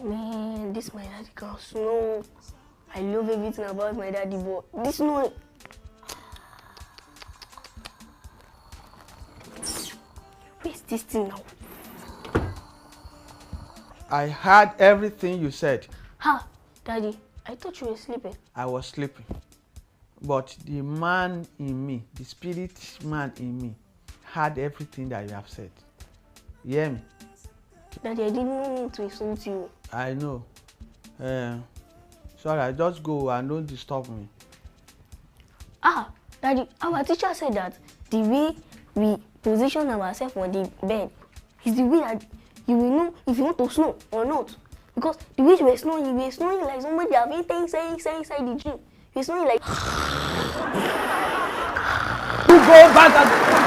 Man, this my daddy can snore. I love everything about my daddy, but this snoring. Where's this thing now? I heard everything you said. Ha! Daddy, I thought you were sleeping. I was sleeping. But the man in me, the spirit man in me, heard everything that you have said. You hear me? Daddy, I didn't mean to insult you. I know. Sorry, just go and don't disturb me. Ah, Daddy, our teacher said that the way we position ourselves on the bed is the way that you will know if you want to snore or not. Because the way you were snoring like somebody have been inside the gym. You were snoring like... You go back and...